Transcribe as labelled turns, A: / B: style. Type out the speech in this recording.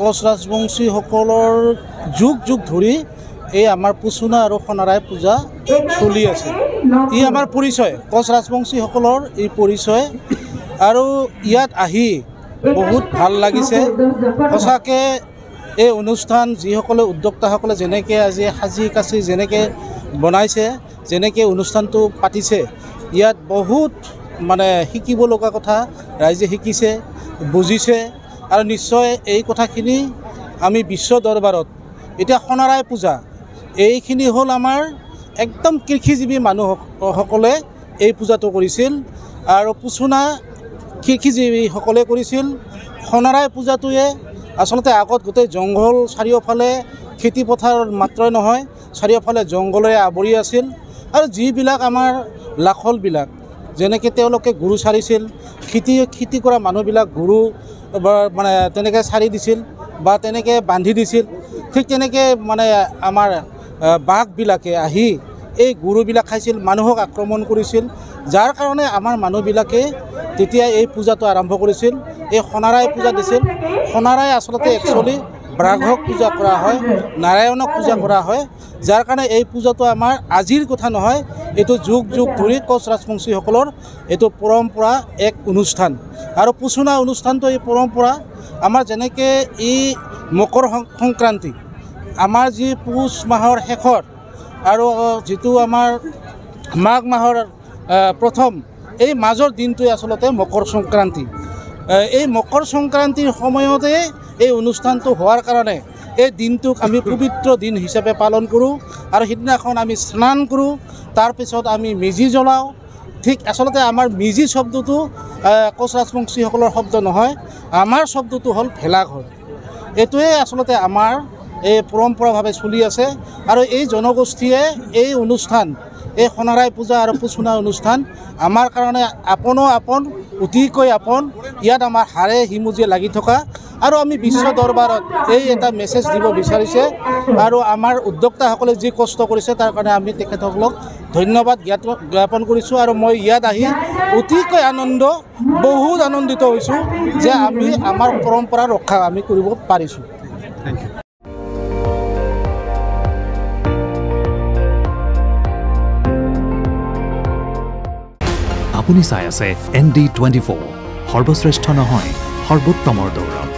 A: কোচ ৰাজবংশীসকলৰ যুগ যুগ ধৰি এই আমাৰ পুচুনা আৰু সোণাৰাই পূজা চলি আছে। ই আমাৰ পৰিচয়, কোচ ৰাজবংশীসকলৰ এই পৰিচয়। আৰু ইয়াত আহি বহুত ভাল লাগিছে সঁচাকৈ। এই অনুষ্ঠান যিসকলে উদ্যোক্তাসকলে যেনেকৈ আজি সাজি কাচি যেনেকৈ বনাইছে, যেনেকৈ অনুষ্ঠানটো পাতিছে, ইয়াত বহুত মানে শিকিব লগা কথা ৰাইজে শিকিছে, বুজিছে। আৰু নিশ্চয় এই কথাখিনি আমি বিশ্ব দৰবাৰত এতিয়া সোণাৰাই পূজা এইখিনি হ'ল আমাৰ একদম কৃষিজীৱী মানুহসকলে এই পূজাটো কৰিছিল আৰু পুচুনা কৃষিজীৱীসকলে কৰিছিল। সোণাৰাই পূজাটোৱে আচলতে আগত গোটেই জংঘল চাৰিওফালে খেতি পথাৰ মাত্ৰই নহয়, চাৰিওফালে জংঘলেৰে আৱৰি আছিল। আৰু যিবিলাক আমাৰ লাখলবিলাক যেনেকৈ তেওঁলোকে গৰু চাৰিছিল, খেতি কৰা মানুহবিলাক গৰু মানে তেনেকৈ চাৰি দিছিল বা তেনেকৈ বান্ধি দিছিল। ঠিক তেনেকৈ মানে আমাৰ বাঘবিলাকে আহি এই গৰুবিলাক খাইছিল, মানুহক আক্ৰমণ কৰিছিল। যাৰ কাৰণে আমাৰ মানুহবিলাকে তেতিয়া এই পূজাটো আৰম্ভ কৰিছিল, এই সোণাৰাই পূজা দিছিল। সোণাৰাই আচলতে একচুৱেলি ব্ৰাহ্মক পূজা কৰা হয়, নাৰায়ণক পূজা কৰা হয়। যাৰ কাৰণে এই পূজাটো আমাৰ আজিৰ কথা নহয়, এইটো যুগ যুগ ধৰি কোচ ৰাজবংশীসকলৰ এইটো পৰম্পৰা এক অনুষ্ঠান। আৰু পুচুনা অনুষ্ঠানটো এই পৰম্পৰা আমাৰ যেনেকৈ এই মকৰ সংক্ৰান্তি আমাৰ যি পুচ মাহৰ শেষৰ আৰু যিটো আমাৰ মাঘ মাহৰ প্ৰথম এই মাজৰ দিনটোৱে আচলতে মকৰ সংক্ৰান্তি। এই মকৰ সংক্ৰান্তিৰ সময়তে এই অনুষ্ঠানটো হোৱাৰ কাৰণে এই দিনটোক আমি পবিত্ৰ দিন হিচাপে পালন কৰোঁ। আৰু সিদিনাখন আমি স্নান কৰোঁ, তাৰপিছত আমি মেজি জ্বলাওঁ। ঠিক আচলতে আমাৰ মেজি শব্দটো কোচ ৰাজবংশীসকলৰ শব্দ নহয়, আমাৰ শব্দটো হ'ল ভেলাঘৰ। এইটোৱে আচলতে আমাৰ এই পৰম্পৰাভাৱে চলি আছে। আৰু এই জনগোষ্ঠীয়ে এই অনুষ্ঠান, এই সোণাৰাই পূজা আৰু পুচুনা অনুষ্ঠান আমাৰ কাৰণে আপোনো আপোন, অতিকৈ আপোন। ইয়াত আমাৰ হাড়ে হিমুজিয়ে লাগি থকা। আৰু আমি বিশ্ব দৰবাৰত এই এটা মেছেজ দিব বিচাৰিছে। আৰু আমাৰ উদ্যোক্তাসকলে যি কষ্ট কৰিছে তাৰ কাৰণে আমি তেখেতসকলক ধন্যবাদ জ্ঞাপন কৰিছোঁ। আৰু মই ইয়াত আহি অতিকৈ বহুত আনন্দিত হৈছোঁ যে আমি আমাৰ পৰম্পৰা ৰক্ষা আমি কৰিব পাৰিছোঁ। Thank you.
B: আপুনি চাই আছে ND24, সৰ্বশ্ৰেষ্ঠ নহয় সৰ্বোত্তমৰ দৌৰ।